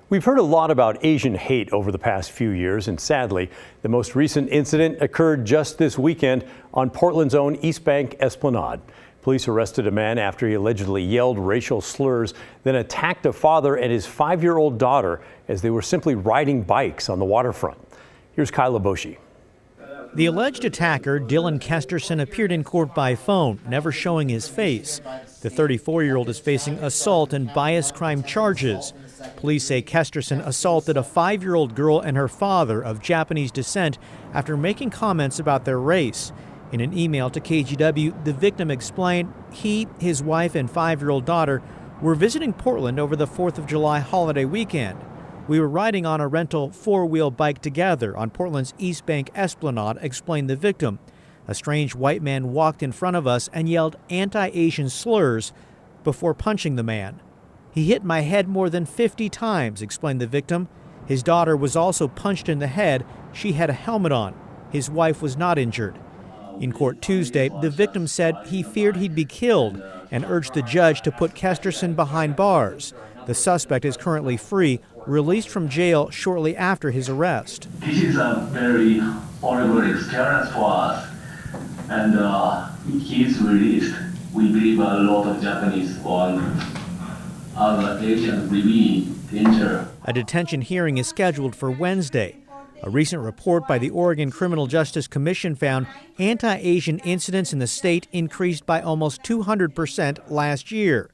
We've heard a lot about Asian hate over the past few years, and sadly, the most recent incident occurred just this weekend on Portland's own Eastbank Esplanade. Police arrested a man after he allegedly yelled racial slurs, then attacked a father and his 5-year-old daughter as they were simply riding bikes on the waterfront. Here's Kyla Boshi. The alleged attacker, Dylan Kesterson, appeared in court by phone, never showing his face. The 34-year-old is facing assault and bias crime charges. Police say Kesterson assaulted a 5-year-old girl and her father of Japanese descent after making comments about their race. In an email to KGW, the victim explained he, his wife, and 5-year-old daughter were visiting Portland over the 4th of July holiday weekend. We were riding on a rental 4-wheel bike together on Portland's Eastbank Esplanade, explained the victim. A strange white man walked in front of us and yelled anti-Asian slurs before punching the man. He hit my head more than 50 times, explained the victim. His daughter was also punched in the head. She had a helmet on. His wife was not injured. In court Tuesday, the victim said he feared he'd be killed and urged the judge to put Kesterson behind bars. The suspect is currently free, released from jail shortly after his arrest. This is a very horrible experience for us, and he is released. We believe a lot of Japanese and other Asians will be in danger. A detention hearing is scheduled for Wednesday. A recent report by the Oregon Criminal Justice Commission found anti-Asian incidents in the state increased by almost 200% last year.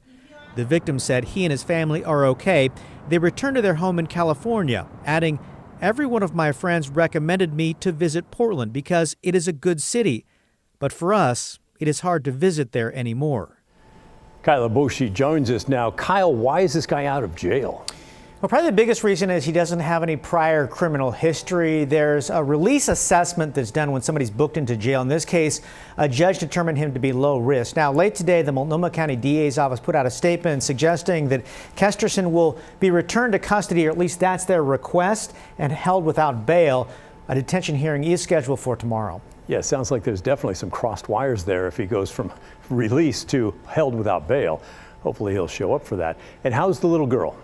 The victim said he and his family are okay. They returned to their home in California, adding, "Every one of my friends recommended me to visit Portland because it is a good city. But for us, it is hard to visit there anymore." Kyla Boshi joins us now. Kyle, why is this guy out of jail? Well, probably the biggest reason is he doesn't have any prior criminal history. There's a release assessment that's done when somebody's booked into jail. In this case, a judge determined him to be low risk. Now, late today, the Multnomah County DA's office put out a statement suggesting that Kesterson will be returned to custody, or at least that's their request, and held without bail. A detention hearing is scheduled for tomorrow. Yeah, it sounds like there's definitely some crossed wires there if he goes from release to held without bail. Hopefully he'll show up for that. And how's the little girl?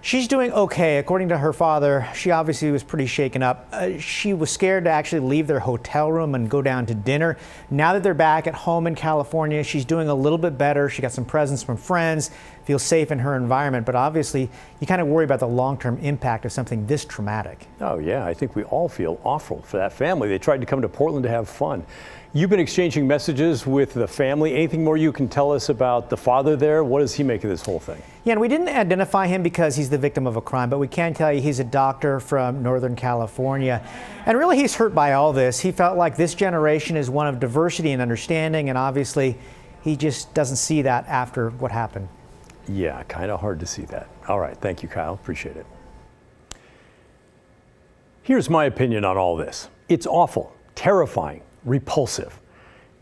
She's doing okay. According to her father, she obviously was pretty shaken up. She was scared to actually leave their hotel room and go down to dinner. Now that they're back at home in California, she's doing a little bit better. She got some presents from friends, feels safe in her environment. But obviously, you kind of worry about the long-term impact of something this traumatic. Oh, yeah. I think we all feel awful for that family. They tried to come to Portland to have fun. You've been exchanging messages with the family. Anything more you can tell us about the father there? What does he make of this whole thing? Yeah, and we didn't identify him because he's the victim of a crime, but we can tell you he's a doctor from Northern California. And really, he's hurt by all this. He felt like this generation is one of diversity and understanding, and obviously, he just doesn't see that after what happened. Yeah, kind of hard to see that. All right, thank you, Kyle. Appreciate it. Here's my opinion on all this. It's awful, terrifying, repulsive.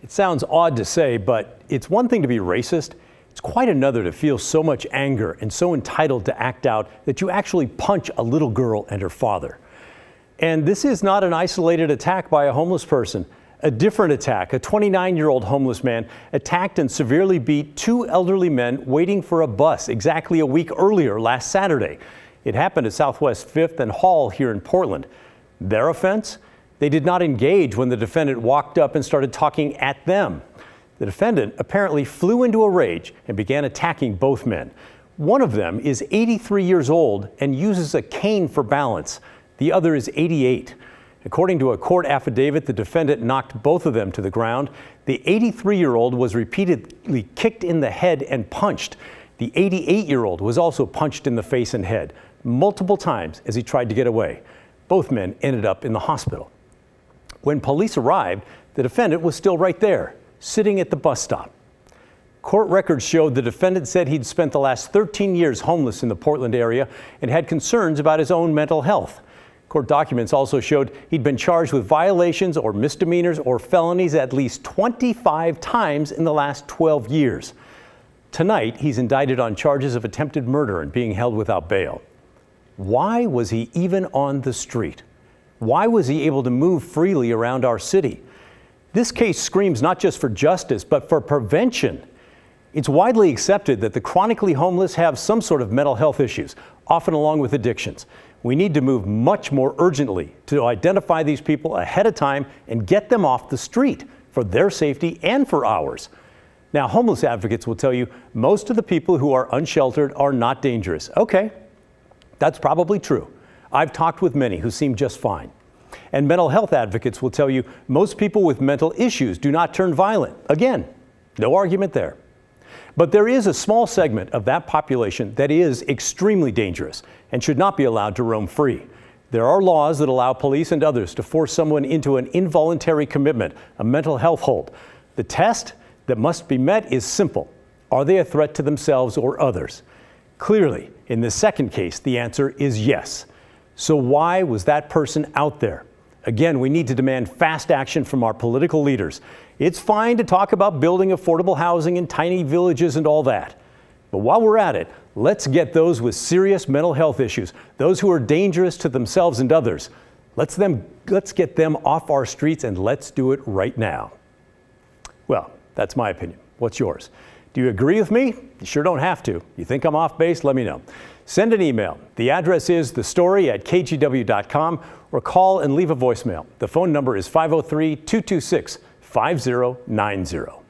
It sounds odd to say, but it's one thing to be racist. It's quite another to feel so much anger and so entitled to act out that you actually punch a little girl and her father. And this is not an isolated attack by a homeless person. A different attack, a 29-year-old homeless man attacked and severely beat 2 elderly men waiting for a bus exactly a week earlier last Saturday. It happened at Southwest 5th and Hall here in Portland. Their offense? They did not engage when the defendant walked up and started talking at them. The defendant apparently flew into a rage and began attacking both men. One of them is 83 years old and uses a cane for balance. The other is 88. According to a court affidavit, the defendant knocked both of them to the ground. The 83-year-old was repeatedly kicked in the head and punched. The 88-year-old was also punched in the face and head multiple times as he tried to get away. Both men ended up in the hospital. When police arrived, the defendant was still right there, sitting at the bus stop. Court records showed the defendant said he'd spent the last 13 years homeless in the Portland area and had concerns about his own mental health. Court documents also showed he'd been charged with violations or misdemeanors or felonies at least 25 times in the last 12 years. Tonight, he's indicted on charges of attempted murder and being held without bail. Why was he even on the street? Why was he able to move freely around our city? This case screams not just for justice, but for prevention. It's widely accepted that the chronically homeless have some sort of mental health issues. often along with addictions. We need to move much more urgently to identify these people ahead of time and get them off the street for their safety and for ours. Now, homeless advocates will tell you most of the people who are unsheltered are not dangerous. Okay, that's probably true. I've talked with many who seem just fine. And mental health advocates will tell you most people with mental issues do not turn violent. Again, no argument there. But there is a small segment of that population that is extremely dangerous and should not be allowed to roam free. There are laws that allow police and others to force someone into an involuntary commitment, a mental health hold. The test that must be met is simple. Are they a threat to themselves or others? Clearly, in the second case, the answer is yes. So why was that person out there? Again, we need to demand fast action from our political leaders. It's fine to talk about building affordable housing in tiny villages and all that. But while we're at it, let's get those with serious mental health issues, those who are dangerous to themselves and others. Let's get them off our streets, and let's do it right now. Well, that's my opinion. What's yours? Do you agree with me? You sure don't have to. You think I'm off base? Let me know. Send an email. The address is thestory@kgw.com, or call and leave a voicemail. The phone number is 503-226-5090.